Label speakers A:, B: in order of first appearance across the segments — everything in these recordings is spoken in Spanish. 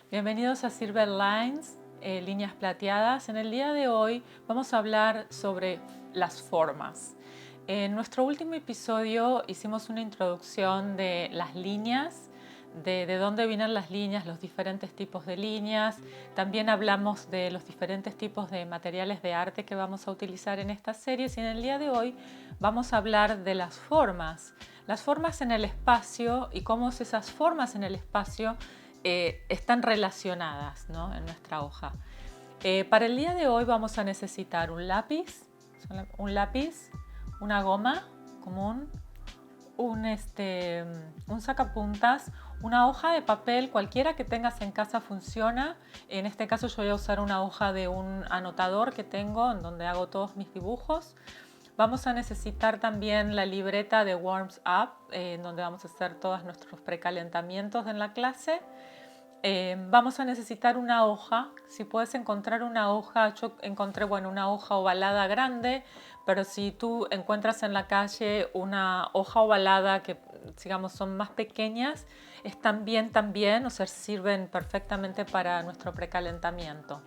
A: Bienvenidos a Silver Lines, líneas plateadas. En el día de hoy vamos a hablar sobre las formas. En nuestro último episodio hicimos una introducción de las líneas, de dónde vienen las líneas, los diferentes tipos de líneas. También hablamos de los diferentes tipos de materiales de arte que vamos a utilizar en estas series y en el día de hoy vamos a hablar de las formas en el espacio y cómo esas formas en el espacio están relacionadas, ¿no?, en nuestra hoja. Para el día de hoy vamos a necesitar un lápiz, una goma común, un sacapuntas, una hoja de papel, cualquiera que tengas en casa funciona. En este caso yo voy a usar una hoja de un anotador que tengo en donde hago todos mis dibujos. Vamos a necesitar también la libreta de Warms Up, en donde vamos a hacer todos nuestros precalentamientos en la clase. Vamos a necesitar una hoja. Si puedes encontrar una hoja, yo encontré una hoja ovalada grande, pero si tú encuentras en la calle una hoja ovalada que digamos son más pequeñas, están bien también, o sea, sirven perfectamente para nuestro precalentamiento.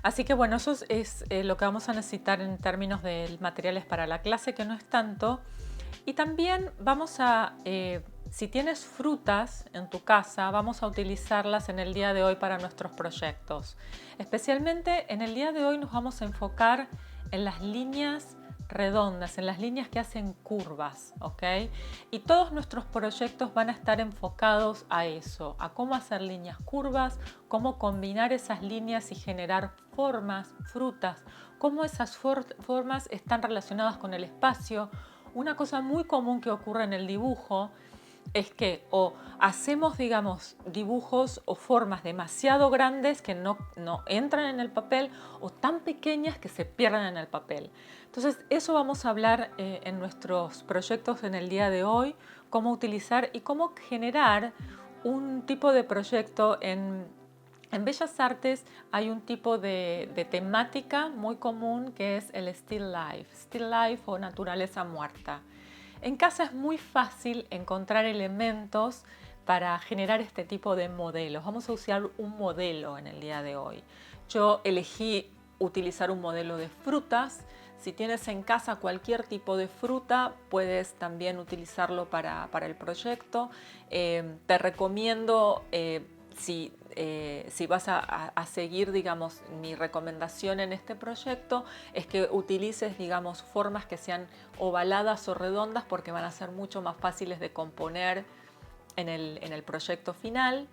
A: Así que bueno, eso es lo que vamos a necesitar en términos de materiales para la clase, que no es tanto. Y también vamos a, si tienes frutas en tu casa, vamos a utilizarlas en el día de hoy para nuestros proyectos. Especialmente en el día de hoy nos vamos a enfocar en las líneas redondas, en las líneas que hacen curvas, ¿ok? Y todos nuestros proyectos van a estar enfocados a eso, a cómo hacer líneas curvas, cómo combinar esas líneas y generar formas, frutas, cómo esas formas están relacionadas con el espacio. Una cosa muy común que ocurre en el dibujo es que o hacemos, digamos, dibujos o formas demasiado grandes que no entran en el papel o tan pequeñas que se pierden en el papel. Entonces, eso vamos a hablar en nuestros proyectos en el día de hoy, cómo utilizar y cómo generar un tipo de proyecto en Bellas Artes. Hay un tipo de temática muy común que es el still life o naturaleza muerta. En casa es muy fácil encontrar elementos para generar este tipo de modelos. Vamos a usar un modelo en el día de hoy. Yo elegí utilizar un modelo de frutas. Si tienes en casa cualquier tipo de fruta, puedes también utilizarlo para el proyecto. Te recomiendo, si vas a seguir, digamos, mi recomendación en este proyecto, es que utilices, digamos, formas que sean ovaladas o redondas porque van a ser mucho más fáciles de componer en el proyecto final.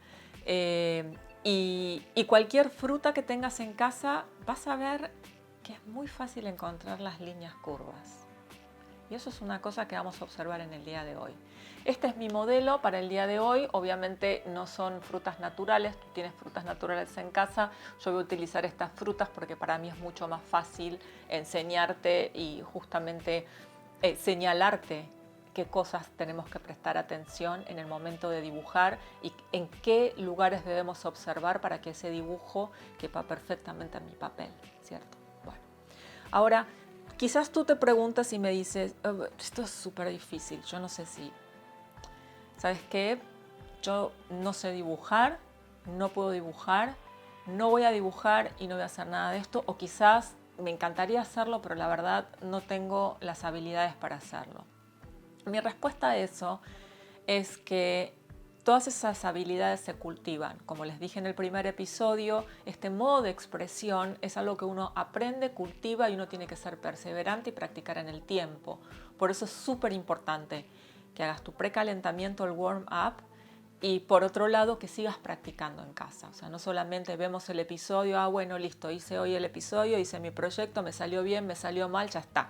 A: Y cualquier fruta que tengas en casa, vas a ver que es muy fácil encontrar las líneas curvas. Y eso es una cosa que vamos a observar en el día de hoy. Este es mi modelo para el día de hoy. Obviamente no son frutas naturales, tú tienes frutas naturales en casa. Yo voy a utilizar estas frutas porque para mí es mucho más fácil enseñarte y justamente señalarte qué cosas tenemos que prestar atención en el momento de dibujar y en qué lugares debemos observar para que ese dibujo quepa perfectamente en mi papel, ¿cierto? Bueno, ahora quizás tú te preguntas y me dices, esto es súper difícil, yo no sé si, ¿sabes qué? Yo no sé dibujar, no puedo dibujar, no voy a dibujar y no voy a hacer nada de esto, o quizás me encantaría hacerlo, pero la verdad no tengo las habilidades para hacerlo. Mi respuesta a eso es que todas esas habilidades se cultivan. Como les dije en el primer episodio, este modo de expresión es algo que uno aprende, cultiva y uno tiene que ser perseverante y practicar en el tiempo. Por eso es súper importante que hagas tu precalentamiento, el warm-up, y por otro lado que sigas practicando en casa. O sea, no solamente vemos el episodio, bueno, listo, hice hoy el episodio, hice mi proyecto, me salió bien, me salió mal, ya está.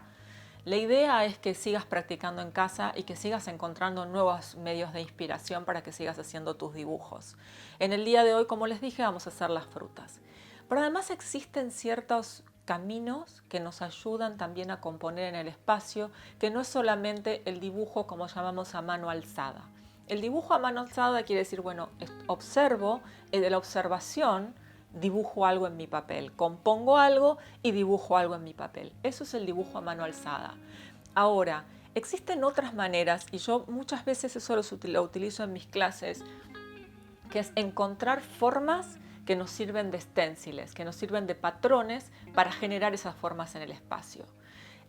A: La idea es que sigas practicando en casa y que sigas encontrando nuevos medios de inspiración para que sigas haciendo tus dibujos. En el día de hoy, como les dije, vamos a hacer las frutas. Pero además existen ciertos caminos que nos ayudan también a componer en el espacio, que no es solamente el dibujo como llamamos a mano alzada. El dibujo a mano alzada quiere decir, bueno, observo, de la observación dibujo algo en mi papel, compongo algo y dibujo algo en mi papel. Eso es el dibujo a mano alzada. Ahora, existen otras maneras y yo muchas veces eso lo utilizo en mis clases, que es encontrar formas que nos sirven de stenciles, que nos sirven de patrones para generar esas formas en el espacio.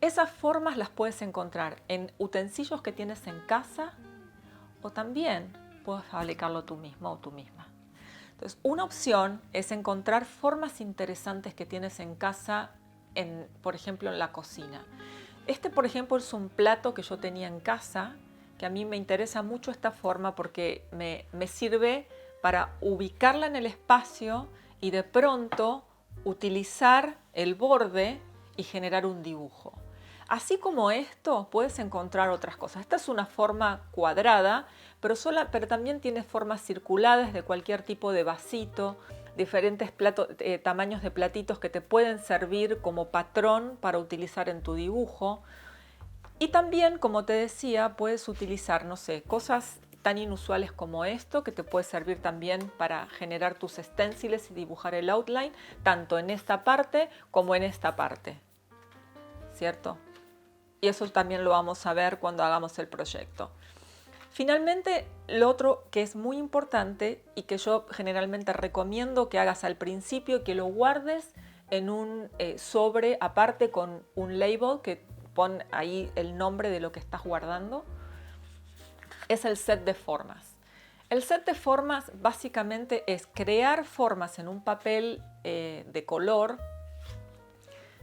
A: Esas formas las puedes encontrar en utensilios que tienes en casa o también puedes fabricarlo tú mismo o tú misma. Entonces, una opción es encontrar formas interesantes que tienes en casa, por ejemplo, en la cocina. Por ejemplo, es un plato que yo tenía en casa, que a mí me interesa mucho esta forma porque me sirve para ubicarla en el espacio y de pronto utilizar el borde y generar un dibujo. Así como esto, puedes encontrar otras cosas. Esta es una forma cuadrada, pero también tiene formas circulares de cualquier tipo de vasito, diferentes tamaños de platitos que te pueden servir como patrón para utilizar en tu dibujo. Y también, como te decía, puedes utilizar, no sé, cosas tan inusuales como esto, que te puede servir también para generar tus stenciles y dibujar el outline, tanto en esta parte como en esta parte, ¿cierto? Y eso también lo vamos a ver cuando hagamos el proyecto. Finalmente, lo otro que es muy importante y que yo generalmente recomiendo que hagas al principio, que lo guardes en un sobre aparte con un label que pon ahí el nombre de lo que estás guardando, es el set de formas. El set de formas básicamente es crear formas en un papel de color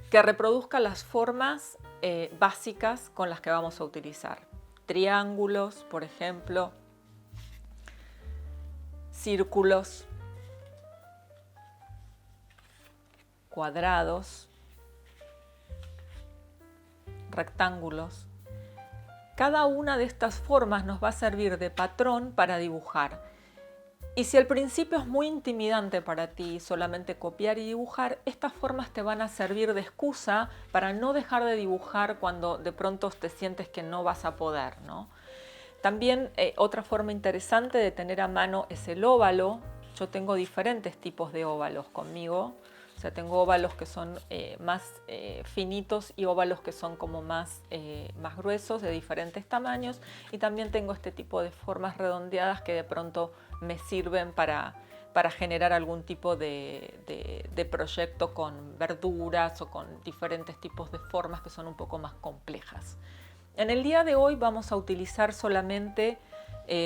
A: que reproduzca las formas básicas con las que vamos a utilizar. Triángulos, por ejemplo, círculos, cuadrados, rectángulos. Cada una de estas formas nos va a servir de patrón para dibujar. Y si al principio es muy intimidante para ti solamente copiar y dibujar, estas formas te van a servir de excusa para no dejar de dibujar cuando de pronto te sientes que no vas a poder, ¿no? También otra forma interesante de tener a mano es el óvalo. Yo tengo diferentes tipos de óvalos conmigo. O sea, tengo óvalos que son más finitos y óvalos que son como más gruesos, de diferentes tamaños. Y también tengo este tipo de formas redondeadas que de pronto me sirven para generar algún tipo de proyecto con verduras o con diferentes tipos de formas que son un poco más complejas. En el día de hoy vamos a utilizar solamente,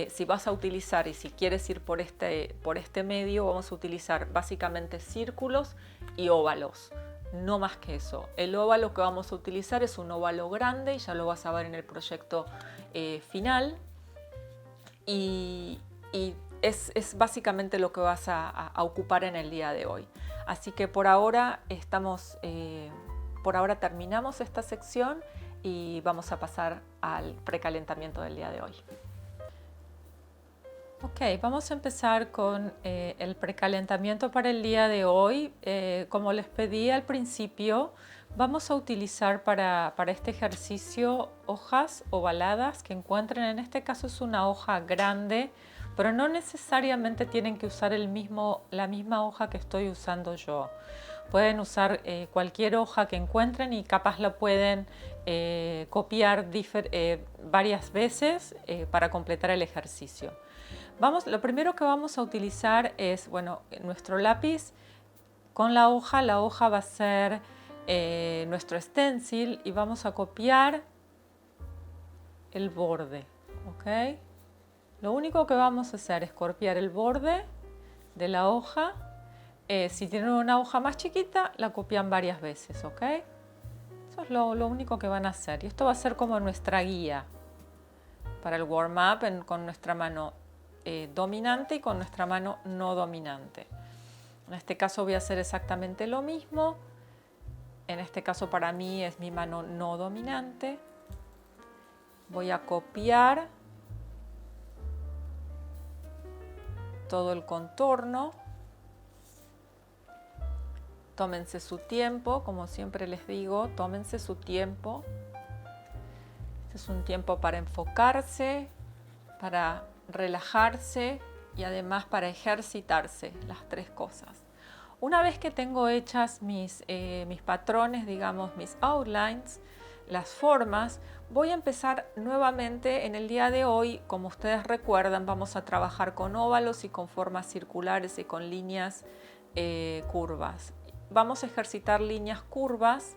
A: si vas a utilizar y si quieres ir por este medio, vamos a utilizar básicamente círculos y óvalos, no más que eso. El óvalo que vamos a utilizar es un óvalo grande y ya lo vas a ver en el proyecto final. Y es básicamente lo que vas a ocupar en el día de hoy. Así que por ahora terminamos esta sección y vamos a pasar al precalentamiento del día de hoy. Ok, vamos a empezar con el precalentamiento para el día de hoy. Como les pedí al principio, vamos a utilizar para este ejercicio hojas ovaladas que encuentren. En este caso es una hoja grande, pero no necesariamente tienen que usar la misma hoja que estoy usando yo. Pueden usar cualquier hoja que encuentren y capaz la pueden copiar varias veces para completar el ejercicio. Lo primero que vamos a utilizar es, nuestro lápiz con la hoja. La hoja va a ser nuestro stencil y vamos a copiar el borde, ¿ok? Lo único que vamos a hacer es copiar el borde de la hoja. Si tienen una hoja más chiquita, la copian varias veces, ¿ok? Eso es lo único que van a hacer. Y esto va a ser como nuestra guía para el warm-up con nuestra mano dominante y con nuestra mano no dominante. En este caso voy a hacer exactamente lo mismo. En este caso para mí es mi mano no dominante. Voy a copiar todo el contorno. Tómense su tiempo, como siempre les digo, tómense su tiempo. Este es un tiempo para enfocarse, para relajarse y además para ejercitarse, las tres cosas. Una vez que tengo hechas mis patrones, digamos mis outlines, las formas, voy a empezar nuevamente en el día de hoy. Como ustedes recuerdan, vamos a trabajar con óvalos y con formas circulares y con líneas curvas. Vamos a ejercitar líneas curvas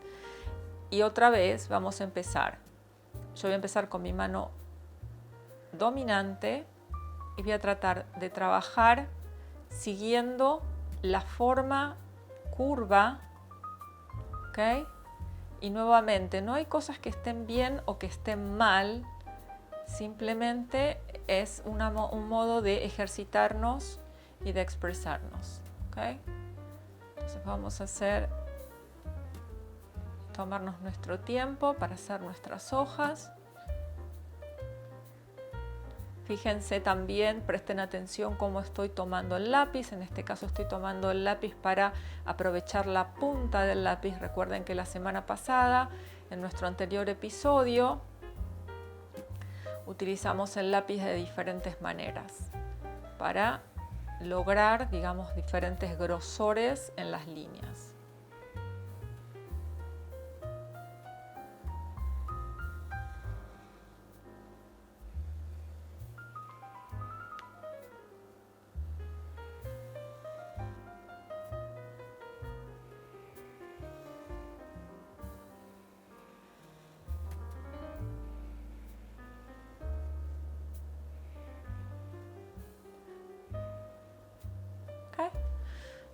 A: y otra vez vamos a empezar. Yo voy a empezar con mi mano dominante y voy a tratar de trabajar siguiendo la forma curva, ¿ok? Y nuevamente, no hay cosas que estén bien o que estén mal, simplemente es un modo de ejercitarnos y de expresarnos, ¿ok? Entonces vamos a tomarnos nuestro tiempo para hacer nuestras hojas. Fíjense también, presten atención cómo estoy tomando el lápiz. En este caso estoy tomando el lápiz para aprovechar la punta del lápiz. Recuerden que la semana pasada, en nuestro anterior episodio, utilizamos el lápiz de diferentes maneras para lograr, digamos, diferentes grosores en las líneas.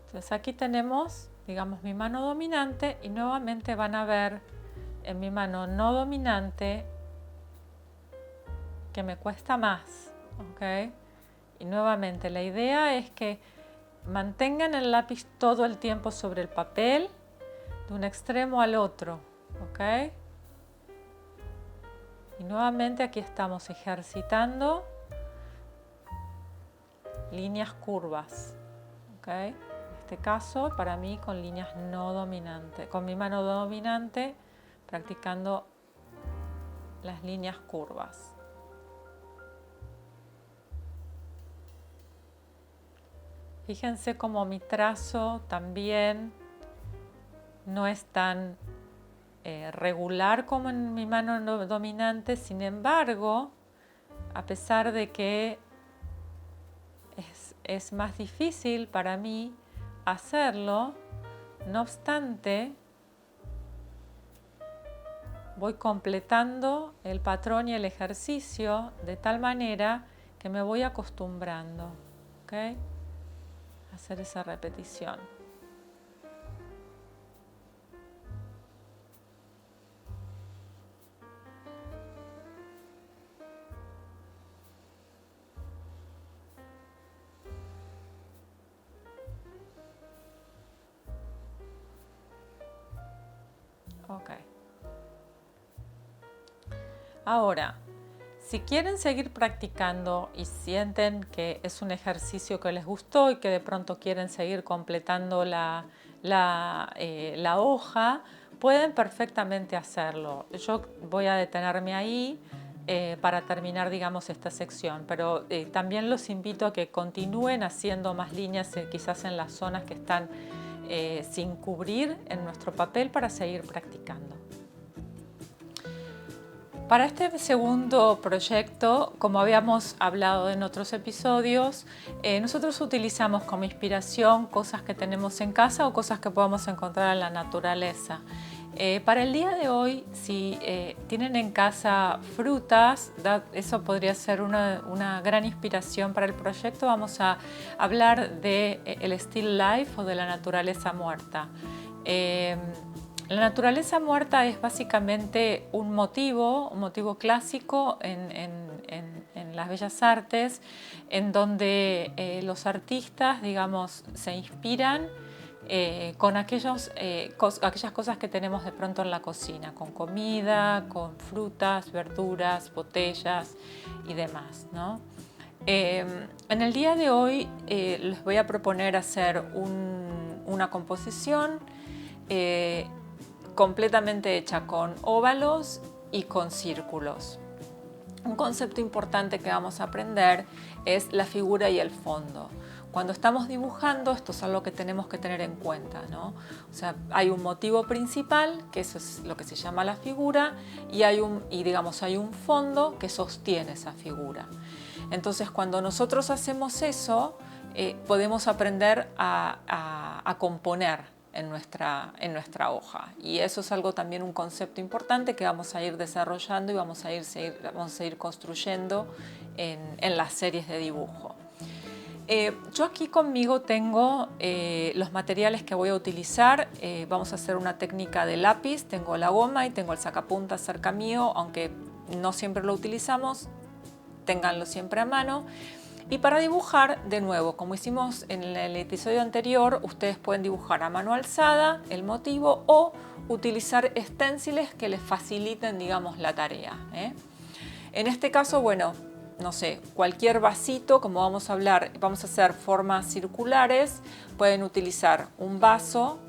A: Entonces aquí tenemos, digamos, mi mano dominante y nuevamente van a ver en mi mano no dominante que me cuesta más, ¿ok? Y nuevamente la idea es que mantengan el lápiz todo el tiempo sobre el papel, de un extremo al otro, ¿ok? Y nuevamente aquí estamos ejercitando líneas curvas, ¿ok? En este caso, para mí, con líneas no dominantes, con mi mano dominante, practicando las líneas curvas. Fíjense cómo mi trazo también no es tan regular como en mi mano no dominante, sin embargo, a pesar de que es más difícil para mí hacerlo, no obstante, voy completando el patrón y el ejercicio de tal manera que me voy acostumbrando, ¿ok? A hacer esa repetición. Ok. Ahora, si quieren seguir practicando y sienten que es un ejercicio que les gustó y que de pronto quieren seguir completando la hoja, pueden perfectamente hacerlo. Yo voy a detenerme ahí para terminar, digamos, esta sección, pero también los invito a que continúen haciendo más líneas, quizás en las zonas que están sin cubrir en nuestro papel, para seguir practicando. Para este segundo proyecto, como habíamos hablado en otros episodios, nosotros utilizamos como inspiración cosas que tenemos en casa o cosas que podamos encontrar en la naturaleza. Para el día de hoy, si tienen en casa frutas, eso podría ser una gran inspiración para el proyecto. Vamos a hablar del still life o de la naturaleza muerta. La naturaleza muerta es básicamente un motivo clásico en las bellas artes, en donde los artistas, digamos, se inspiran con aquellas cosas que tenemos de pronto en la cocina, con comida, con frutas, verduras, botellas y demás, ¿no? En el día de hoy les voy a proponer hacer una composición completamente hecha con óvalos y con círculos. Un concepto importante que vamos a aprender es la figura y el fondo. cuando estamos dibujando, esto es algo que tenemos que tener en cuenta, ¿no? O sea, hay un motivo principal, que eso es lo que se llama la figura, y hay un fondo que sostiene esa figura. Entonces, cuando nosotros hacemos eso, podemos aprender a componer en nuestra hoja. Y eso es algo también, un concepto importante que vamos a ir desarrollando y vamos a ir construyendo en las series de dibujo. Yo aquí conmigo tengo los materiales que voy a utilizar. Vamos a hacer una técnica de lápiz. Tengo la goma y tengo el sacapuntas cerca mío, aunque no siempre lo utilizamos, ténganlo siempre a mano. Y para dibujar, de nuevo, como hicimos en el episodio anterior, ustedes pueden dibujar a mano alzada el motivo o utilizar esténciles que les faciliten, digamos, la tarea. En este caso, bueno, no sé, cualquier vasito, como vamos a hablar, vamos a hacer formas circulares, pueden utilizar un vaso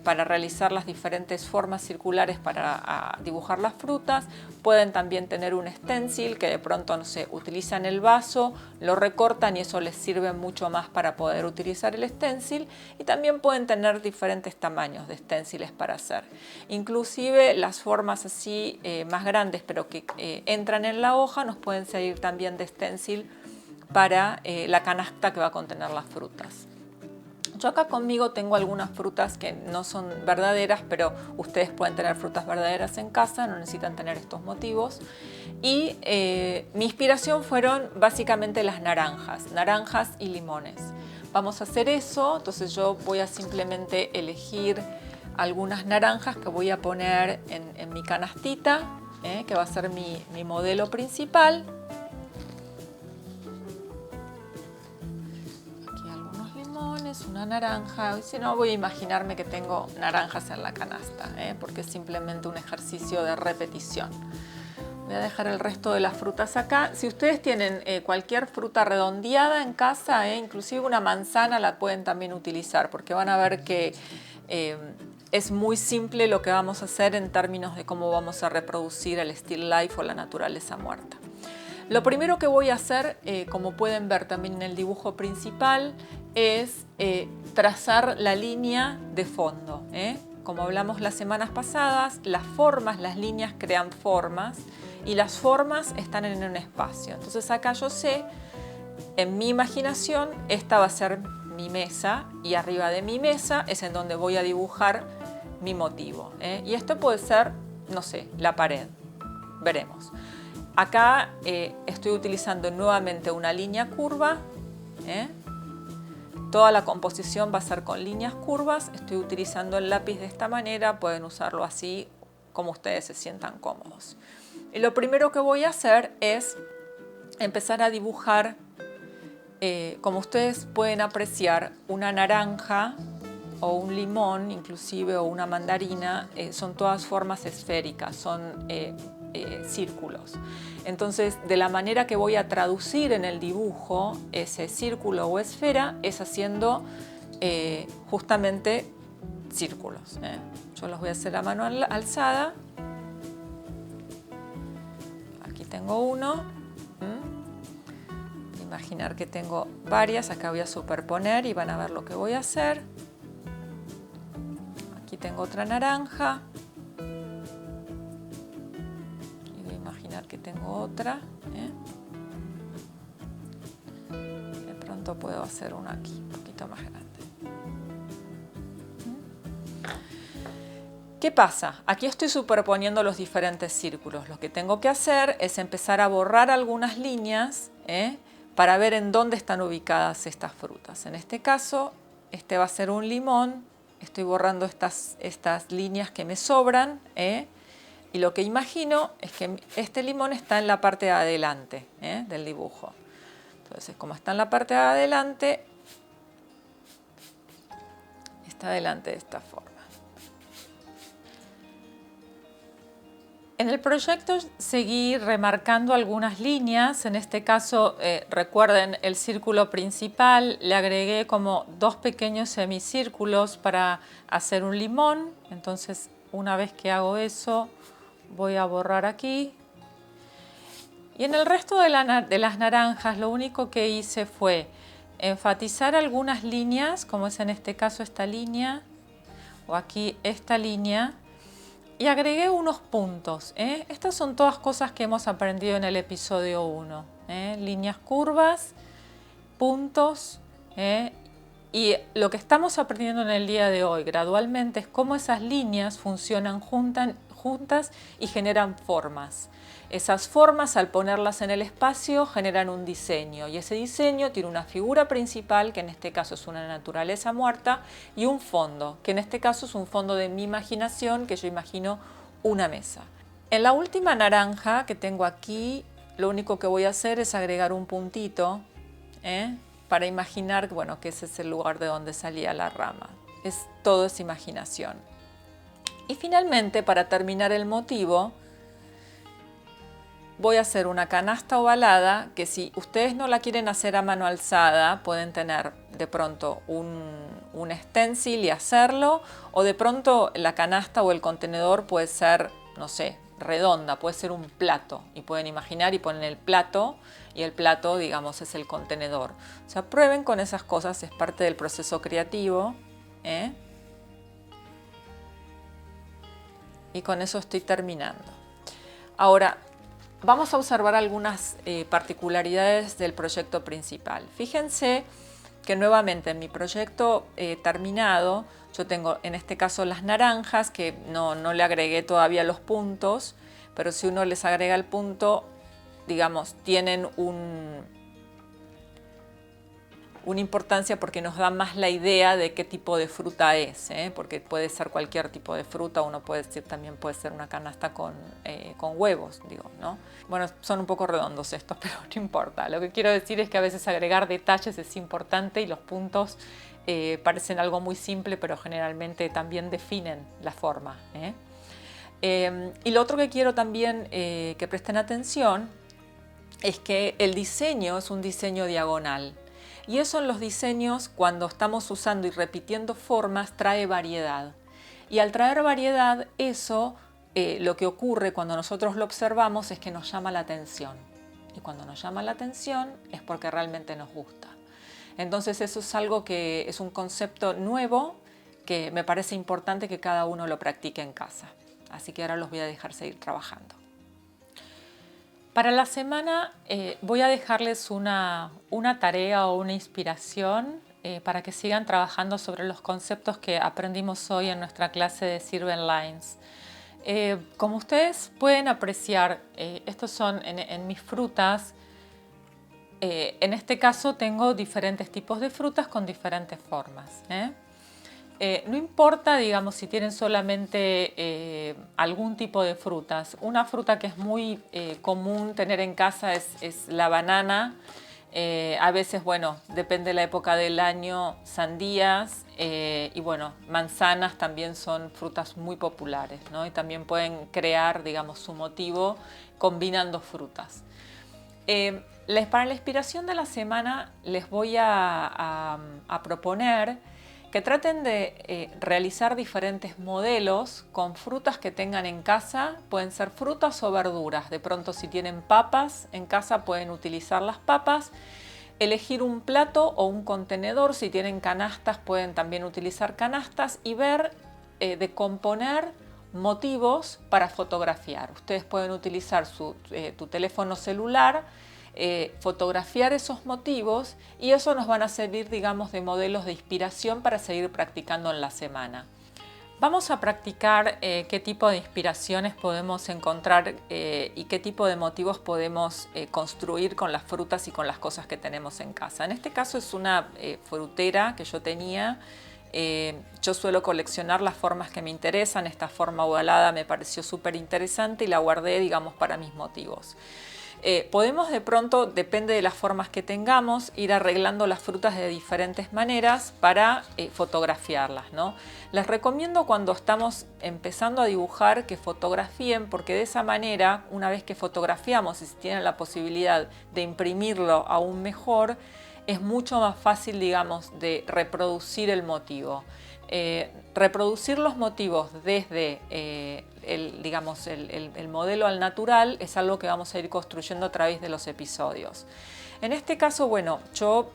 A: para realizar las diferentes formas circulares para dibujar las frutas. Pueden también tener un stencil que de pronto, no sé, utilizan el vaso, lo recortan y eso les sirve mucho más para poder utilizar el stencil. Y también pueden tener diferentes tamaños de stenciles para hacer. Inclusive las formas así más grandes pero que entran en la hoja nos pueden servir también de stencil para la canasta que va a contener las frutas. Yo acá conmigo tengo algunas frutas que no son verdaderas, pero ustedes pueden tener frutas verdaderas en casa, no necesitan tener estos motivos. Y mi inspiración fueron básicamente las naranjas y limones. Vamos a hacer eso, entonces yo voy a simplemente elegir algunas naranjas que voy a poner en mi canastita, que va a ser mi modelo principal. Una naranja, si no voy a imaginarme que tengo naranjas en la canasta, porque es simplemente un ejercicio de repetición. Voy a dejar el resto de las frutas acá. Si ustedes tienen cualquier fruta redondeada en casa, inclusive una manzana la pueden también utilizar, porque van a ver que es muy simple lo que vamos a hacer en términos de cómo vamos a reproducir el still life o la naturaleza muerta. Lo primero que voy a hacer, como pueden ver también en el dibujo principal, es trazar la línea de fondo. Como hablamos las semanas pasadas, las líneas crean formas y las formas están en un espacio. Entonces acá yo sé, en mi imaginación, esta va a ser mi mesa y arriba de mi mesa es en donde voy a dibujar mi motivo. Y esto puede ser, no sé, la pared. Veremos. Acá estoy utilizando nuevamente una línea curva. Toda la composición va a ser con líneas curvas. Estoy utilizando el lápiz de esta manera. Pueden usarlo así como ustedes se sientan cómodos. Y lo primero que voy a hacer es empezar a dibujar, como ustedes pueden apreciar, una naranja o un limón inclusive o una mandarina. Son todas formas esféricas, son círculos. Entonces, de la manera que voy a traducir en el dibujo ese círculo o esfera es haciendo justamente círculos. Yo los voy a hacer a mano alzada. Aquí tengo uno. Imaginar que tengo varias. Acá voy a superponer y van a ver lo que voy a hacer. Aquí tengo otra naranja. Que tengo otra. De pronto puedo hacer una aquí, un poquito más grande. ¿Qué pasa? Aquí estoy superponiendo los diferentes círculos. Lo que tengo que hacer es empezar a borrar algunas líneas para ver en dónde están ubicadas estas frutas. En este caso, este va a ser un limón. Estoy borrando estas líneas que me sobran. Y lo que imagino es que este limón está en la parte de adelante del dibujo. Entonces, como está en la parte de adelante, está adelante de esta forma. En el proyecto seguí remarcando algunas líneas. En este caso, recuerden el círculo principal, le agregué como 2 pequeños semicírculos para hacer un limón. Entonces, una vez que hago eso, voy a borrar aquí. Y en el resto de las naranjas lo único que hice fue enfatizar algunas líneas, como es en este caso esta línea, o aquí esta línea, y agregué unos puntos. Estas son todas cosas que hemos aprendido en el episodio 1. Líneas curvas, puntos, y lo que estamos aprendiendo en el día de hoy gradualmente es cómo esas líneas funcionan juntas y generan formas. Esas formas, al ponerlas en el espacio, generan un diseño, y ese diseño tiene una figura principal, que en este caso es una naturaleza muerta, y un fondo, que en este caso es un fondo de mi imaginación, que yo imagino una mesa. En la última naranja que tengo aquí, lo único que voy a hacer es agregar un puntito, para imaginar, bueno, que ese es el lugar de donde salía la rama. Todo es imaginación. Y finalmente, para terminar el motivo, voy a hacer una canasta ovalada, que si ustedes no la quieren hacer a mano alzada, pueden tener de pronto un stencil y hacerlo, o de pronto la canasta o el contenedor puede ser, no sé, redonda, puede ser un plato, y pueden imaginar y ponen el plato, y el plato, digamos, es el contenedor. O sea, prueben con esas cosas, es parte del proceso creativo. Y con eso estoy terminando. Ahora, vamos a observar algunas particularidades del proyecto principal. Fíjense que nuevamente en mi proyecto terminado, yo tengo en este caso las naranjas, que no le agregué todavía los puntos, pero si uno les agrega el punto, digamos, tienen una importancia porque nos da más la idea de qué tipo de fruta es, porque puede ser cualquier tipo de fruta, uno puede decir también puede ser una canasta con huevos, digo, ¿no? Bueno, son un poco redondos estos, pero no importa. Lo que quiero decir es que a veces agregar detalles es importante, y los puntos parecen algo muy simple, pero generalmente también definen la forma. Y lo otro que quiero también que presten atención es que el diseño es un diseño diagonal. Y eso en los diseños, cuando estamos usando y repitiendo formas, trae variedad. Y al traer variedad, eso, lo que ocurre cuando nosotros lo observamos es que nos llama la atención. Y cuando nos llama la atención es porque realmente nos gusta. Entonces eso es algo que es un concepto nuevo que me parece importante que cada uno lo practique en casa. Así que ahora los voy a dejar seguir trabajando. Para la semana voy a dejarles una tarea o una inspiración para que sigan trabajando sobre los conceptos que aprendimos hoy en nuestra clase de Sirven Lines. Como ustedes pueden apreciar, estos son en mis frutas. En este caso tengo diferentes tipos de frutas con diferentes formas. No importa, digamos, si tienen solamente algún tipo de frutas. Una fruta que es muy común tener en casa es la banana. A veces, bueno, depende de la época del año, sandías y bueno, manzanas también son frutas muy populares, ¿no? Y también pueden crear, digamos, su motivo combinando frutas. Para la inspiración de la semana les voy a proponer que traten de realizar diferentes modelos con frutas que tengan en casa. Pueden ser frutas o verduras. De pronto, si tienen papas en casa, pueden utilizar las papas. Elegir un plato o un contenedor. Si tienen canastas, pueden también utilizar canastas, y ver de componer motivos para fotografiar. Ustedes pueden utilizar tu teléfono celular, fotografiar esos motivos, y eso nos van a servir, digamos, de modelos de inspiración para seguir practicando en la semana. Vamos a practicar qué tipo de inspiraciones podemos encontrar y qué tipo de motivos podemos construir con las frutas y con las cosas que tenemos en casa. En este caso es una frutera que yo tenía. Yo suelo coleccionar las formas que me interesan. Esta forma ovalada me pareció súper interesante y la guardé, digamos, para mis motivos. Podemos de pronto, depende de las formas que tengamos, ir arreglando las frutas de diferentes maneras para fotografiarlas, ¿no? Les recomiendo cuando estamos empezando a dibujar que fotografíen, porque de esa manera, una vez que fotografiamos y si tienen la posibilidad de imprimirlo aún mejor, es mucho más fácil, digamos, de reproducir el motivo. Reproducir los motivos desde el modelo al natural es algo que vamos a ir construyendo a través de los episodios. En este caso, bueno, yo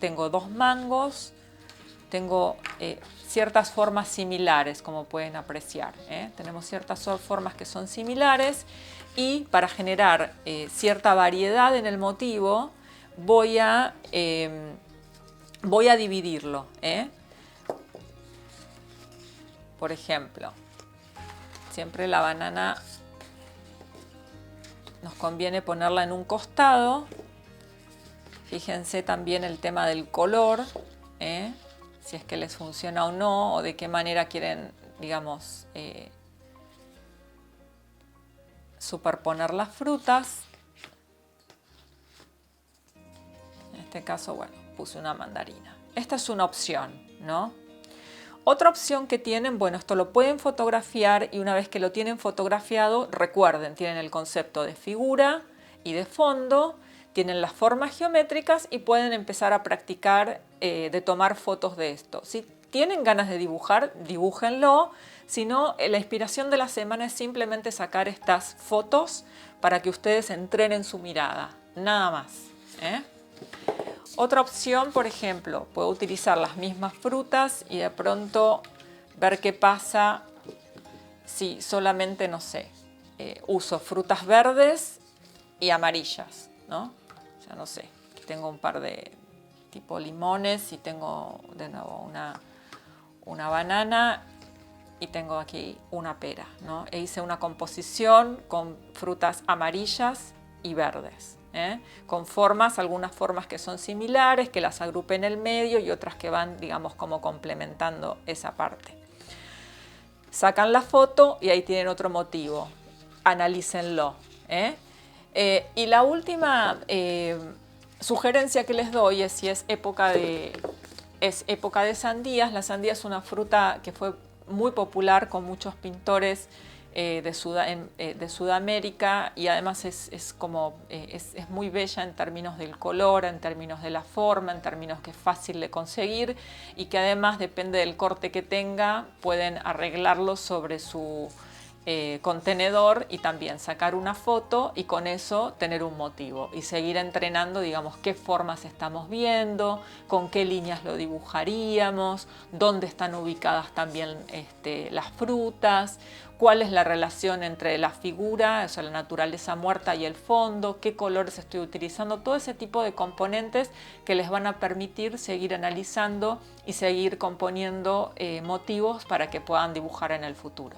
A: tengo 2 mangos, tengo ciertas formas similares, como pueden apreciar. Tenemos ciertas formas que son similares y para generar cierta variedad en el motivo voy a dividirlo. Por ejemplo, siempre la banana nos conviene ponerla en un costado. Fíjense también el tema del color, si es que les funciona o no, o de qué manera quieren, digamos, superponer las frutas. En este caso, bueno, puse una mandarina. Esta es una opción, ¿no? Otra opción que tienen, bueno, esto lo pueden fotografiar y una vez que lo tienen fotografiado, recuerden, tienen el concepto de figura y de fondo, tienen las formas geométricas y pueden empezar a practicar de tomar fotos de esto. Si tienen ganas de dibujar, dibújenlo. Si no, la inspiración de la semana es simplemente sacar estas fotos para que ustedes entrenen su mirada. Nada más. Otra opción, por ejemplo, puedo utilizar las mismas frutas y de pronto ver qué pasa si solamente, no sé, uso frutas verdes y amarillas, ¿no? O sea, no sé, aquí tengo un par de tipo limones y tengo de nuevo una banana y tengo aquí una pera, ¿no? E hice una composición con frutas amarillas y verdes, con formas, algunas formas que son similares, que las agrupé en el medio y otras que van, digamos, como complementando esa parte. Sacan la foto y ahí tienen otro motivo. Analícenlo. Y la última sugerencia que les doy es si es época de sandías. La sandía es una fruta que fue muy popular con muchos pintores de Sudamérica y además es muy bella en términos del color, en términos de la forma, en términos que es fácil de conseguir y que además depende del corte que tenga, pueden arreglarlo sobre su contenedor y también sacar una foto y con eso tener un motivo y seguir entrenando, digamos, qué formas estamos viendo, con qué líneas lo dibujaríamos, dónde están ubicadas también las frutas, cuál es la relación entre la figura, o sea, la naturaleza muerta y el fondo, qué colores estoy utilizando, todo ese tipo de componentes que les van a permitir seguir analizando y seguir componiendo motivos para que puedan dibujar en el futuro.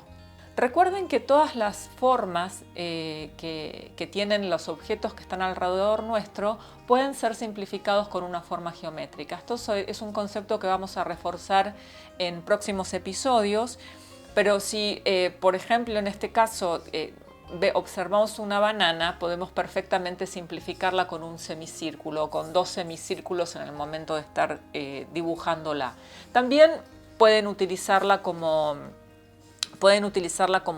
A: Recuerden que todas las formas que tienen los objetos que están alrededor nuestro pueden ser simplificados con una forma geométrica. Esto es un concepto que vamos a reforzar en próximos episodios, pero si, por ejemplo, en este caso observamos una banana, podemos perfectamente simplificarla con un semicírculo o con 2 semicírculos en el momento de estar dibujándola. También pueden utilizarla como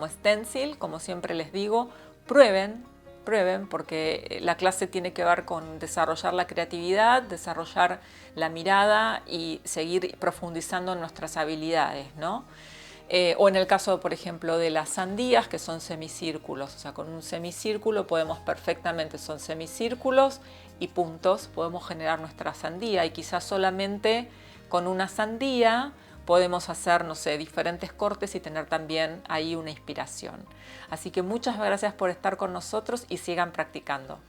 A: stencil, como siempre les digo. Prueben, porque la clase tiene que ver con desarrollar la creatividad, desarrollar la mirada y seguir profundizando en nuestras habilidades, ¿no? O en el caso, por ejemplo, de las sandías, que son semicírculos. O sea, con un semicírculo podemos perfectamente, son semicírculos y puntos, podemos generar nuestra sandía y quizás solamente con una sandía podemos hacer, no sé, diferentes cortes y tener también ahí una inspiración. Así que muchas gracias por estar con nosotros y sigan practicando.